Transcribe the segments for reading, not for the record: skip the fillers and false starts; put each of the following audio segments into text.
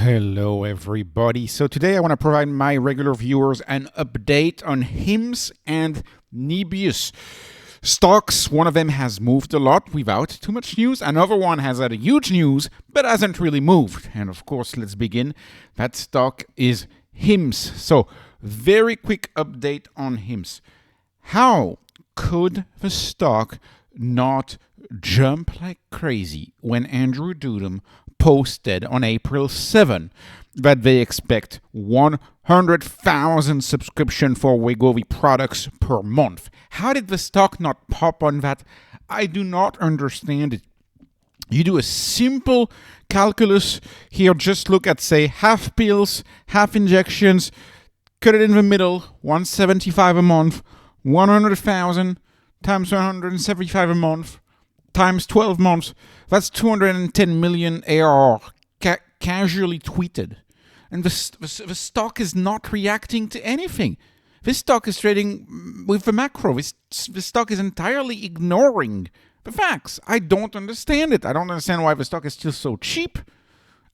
Hello everybody. So today I want to provide my regular viewers an update on HIMS and Nebius stocks. One of them has moved a lot without too much news. Another one has had a huge news but hasn't really moved. And of course, let's begin. That stock is HIMS. So very quick update on HIMS. How could the stock not jump like crazy when Andrew Dudum posted on April 7 that they expect 100,000 subscription for Wegovy products per month? How did the stock not pop on that? I do not understand it. You do a simple calculus here. Just look at, say, half pills, half injections, cut it in the middle, 175 a month, 100,000 times 175 a month, times 12 months, that's 210 million ARR casually tweeted. And the stock is not reacting to anything. This stock is trading with the macro. This stock is entirely ignoring the facts. I don't understand it. I don't understand why the stock is still so cheap.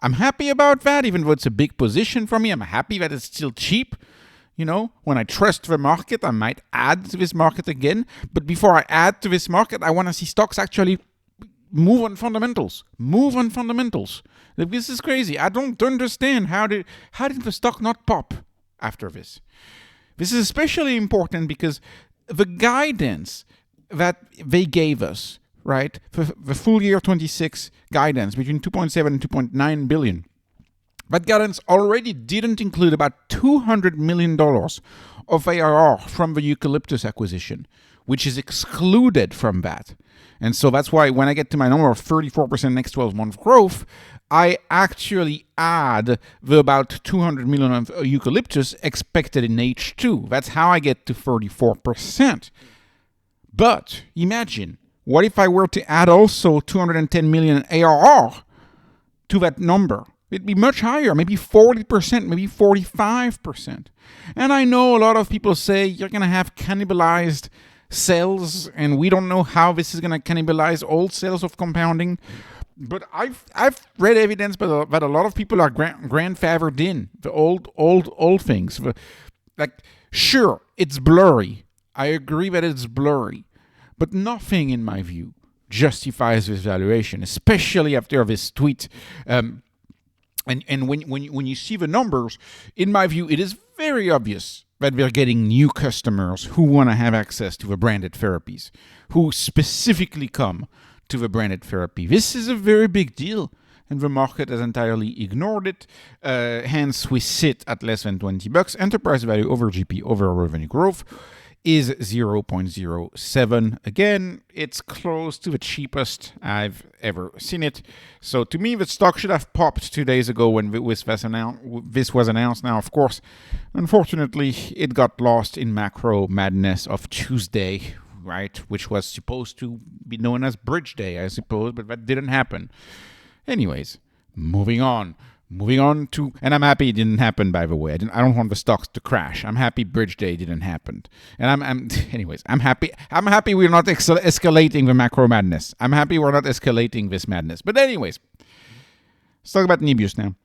I'm happy about that, even though it's a big position for me. I'm happy that it's still cheap. You know, when I trust the market, I might add to this market again. But before I add to this market, I want to see stocks actually move on fundamentals. Move on fundamentals. This is crazy. I don't understand how did the stock not pop after this. This is especially important because the guidance that they gave us, right, for the full year 26 guidance between 2.7 and 2.9 billion. That guidance already didn't include about $200 million of ARR from the eucalyptus acquisition, which is excluded from that. And so that's why when I get to my number of 34% next 12-month growth, I actually add the about 200 million of eucalyptus expected in H2. That's how I get to 34%. But imagine, what if I were to add also 210 million ARR to that number? It'd be much higher, maybe 40%, maybe 45%. And I know a lot of people say you're going to have cannibalized sales, and we don't know how this is going to cannibalize old sales of compounding. But I've read evidence that a lot of people are grandfathered in the old things. Like, sure, it's blurry. I agree that it's blurry. But nothing, in my view, justifies this valuation, especially after this tweet. And when you see the numbers, in my view, it is very obvious that we're getting new customers who want to have access to the branded therapies, who specifically come to the branded therapy. This is a very big deal, and the market has entirely ignored it. Hence, we sit at less than $20. Enterprise value over GP over revenue growth is 0.07. Again, it's close to the cheapest I've ever seen it. So to me, the stock should have popped 2 days ago when this was announced. Now, of course, unfortunately, it got lost in macro madness of Tuesday, right? Which was supposed to be known as Bridge Day, I suppose, but that didn't happen. Anyways, moving on to, and I'm happy it didn't happen, by the way. I don't want the stocks to crash. I'm happy Bridge Day didn't happen. And I'm happy we're not escalating the macro madness. I'm happy we're not escalating this madness. But anyways, let's talk about Nebius now.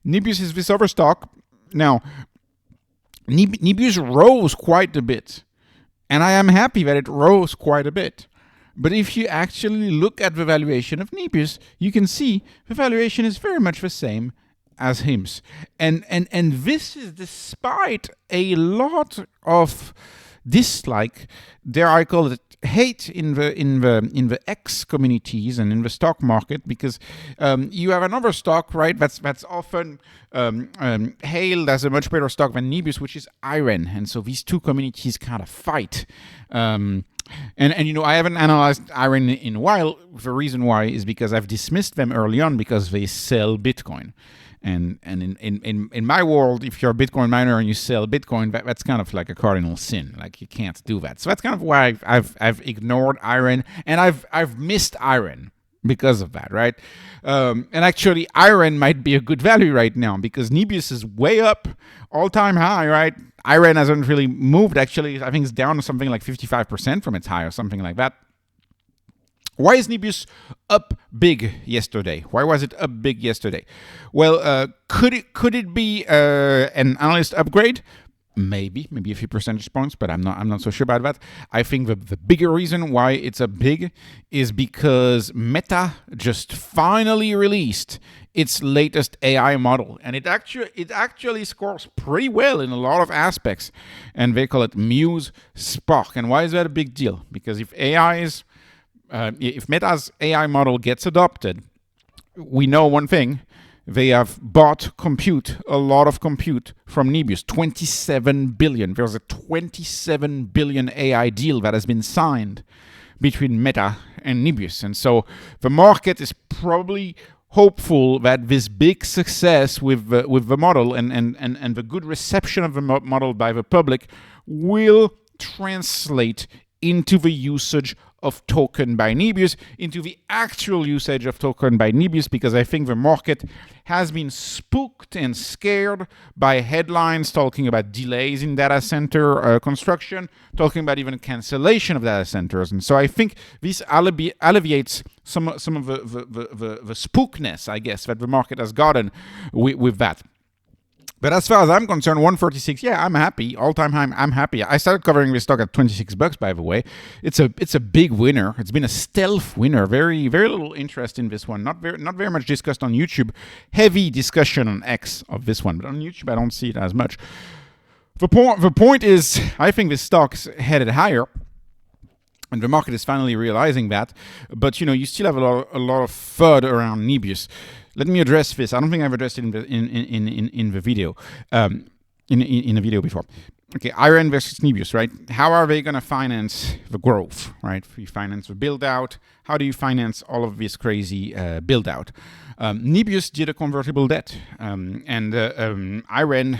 Nebius is this other stock. Now, Nebius rose quite a bit. And I am happy that it rose quite a bit. But if you actually look at the valuation of Nebius, you can see the valuation is very much the same as HIMS. And this is despite a lot of dislike, dare I call it hate in the X communities and in the stock market, because you have another stock, right, that's often hailed as a much better stock than Nebius, which is IREN. And so these two communities kind of fight. And you know, I haven't analyzed IREN in a while. The reason why is because I've dismissed them early on because they sell Bitcoin. And in my world, if you're a Bitcoin miner and you sell Bitcoin, that's kind of like a cardinal sin. Like, you can't do that. So that's kind of why I've ignored IREN, and I've missed IREN because of that, right? And actually, IREN might be a good value right now because Nebius is way up, all-time high, right? IREN hasn't really moved. Actually, I think it's down to something like 55% from its high or something like that. Why is Nebius up big yesterday? Why was it up big yesterday? Well, could it be an analyst upgrade? Maybe a few percentage points, but I'm not so sure about that. I think the bigger reason why it's up big is because Meta just finally released its latest AI model, and it actually scores pretty well in a lot of aspects, and they call it Muse Spark. And why is that a big deal? Because if Meta's AI model gets adopted, we know one thing. They have bought a lot of compute from Nebius, 27 billion. There's a 27 billion AI deal that has been signed between Meta and Nebius. And so the market is probably hopeful that this big success with the model and the good reception of the model by the public will translate into the usage of token by Nebius, into the actual usage of token by Nebius, because I think the market has been spooked and scared by headlines talking about delays in data center construction, talking about even cancellation of data centers. And so I think this alleviates some of the spookness, I guess, that the market has gotten with that. But as far as I'm concerned, 146, yeah, I'm happy. All-time high, I'm happy. I started covering this stock at $26, by the way. It's a big winner. It's been a stealth winner. Very, very little interest in this one. Not very much discussed on YouTube. Heavy discussion on X of this one, but on YouTube I don't see it as much. The point is, I think this stock's headed higher. And the market is finally realizing that. But, you still have a lot of FUD around Nebius. Let me address this. I don't think I've addressed it in the video, in a video before. Okay, ARR versus Nebius, right? How are they going to finance the growth, right? If you finance the build-out, how do you finance all of this crazy build-out? Nebius did a convertible debt, and ARR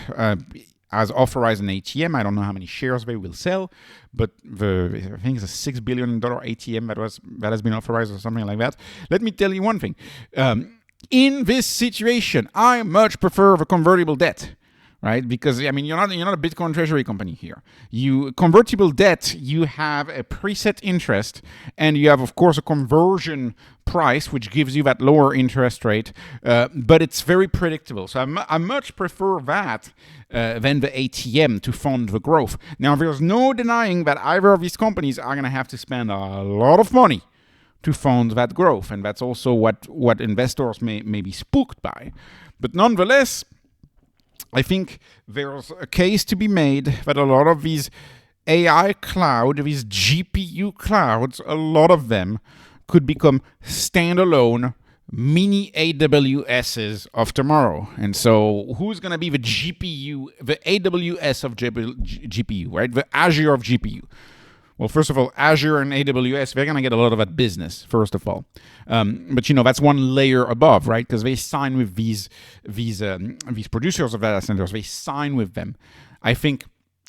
has authorized an ATM. I don't know how many shares they will sell, but I think it's a $6 billion ATM that has been authorized or something like that. Let me tell you one thing. In this situation, I much prefer the convertible debt, right? Because you're not a Bitcoin treasury company here. Convertible debt, you have a preset interest, and you have, of course, a conversion price, which gives you that lower interest rate, but it's very predictable. So I much prefer that than the ATM to fund the growth. Now, there's no denying that either of these companies are going to have to spend a lot of money to fund that growth, and that's also what investors may be spooked by. But nonetheless, I think there's a case to be made that a lot of these AI cloud, these GPU clouds, a lot of them could become standalone mini AWSs of tomorrow. And so who's going to be the GPU, the AWS of GPU, right? The Azure of GPU. Well, first of all, Azure and AWS, they're going to get a lot of that business, first of all. But, that's one layer above, right? Because they sign with these producers of data centers. They sign with them. I think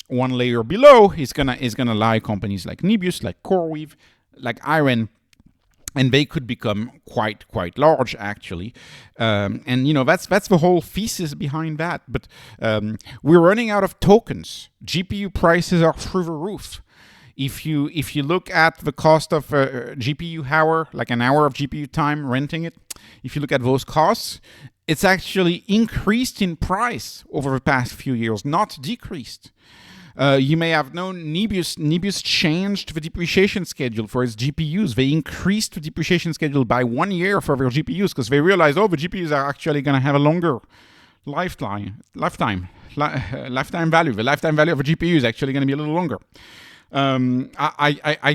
one layer below is gonna lie companies like Nebius, like CoreWeave, like Iron, and they could become quite large, actually. And that's the whole thesis behind that. But we're running out of tokens. GPU prices are through the roof. If you look at the cost of GPU hour, like an hour of GPU time renting it, if you look at those costs, it's actually increased in price over the past few years, not decreased. You may have known Nebius changed the depreciation schedule for its GPUs. They increased the depreciation schedule by 1 year for their GPUs because they realized, the GPUs are actually going to have a longer lifetime value. The lifetime value of a GPU is actually going to be a little longer. I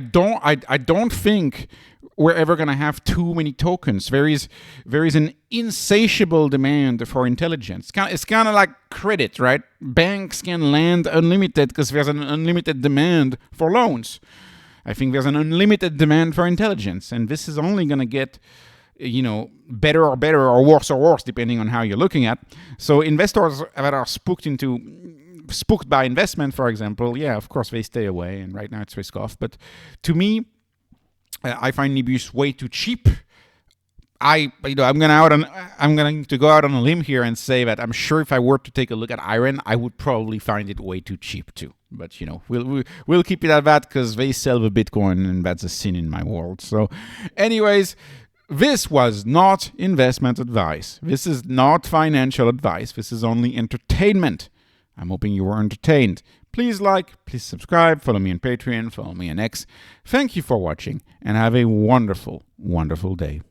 don't think we're ever going to have too many tokens. There is an insatiable demand for intelligence. It's kind of like credit, right? Banks can lend unlimited because there's an unlimited demand for loans. I think there's an unlimited demand for intelligence, and this is only going to get better or worse depending on how you're looking at. So investors that are spooked by investment, for example, yeah, of course they stay away, and right now it's risk off. But to me, I find Nebius way too cheap. I'm going to go out on a limb here and say that I'm sure if I were to take a look at Iron, I would probably find it way too cheap too. But, we'll keep it at that because they sell the Bitcoin and that's a sin in my world. So anyways, this was not investment advice. This is not financial advice. This is only entertainment. I'm hoping you were entertained. Please please subscribe, follow me on Patreon, follow me on X. Thank you for watching and have a wonderful, wonderful day.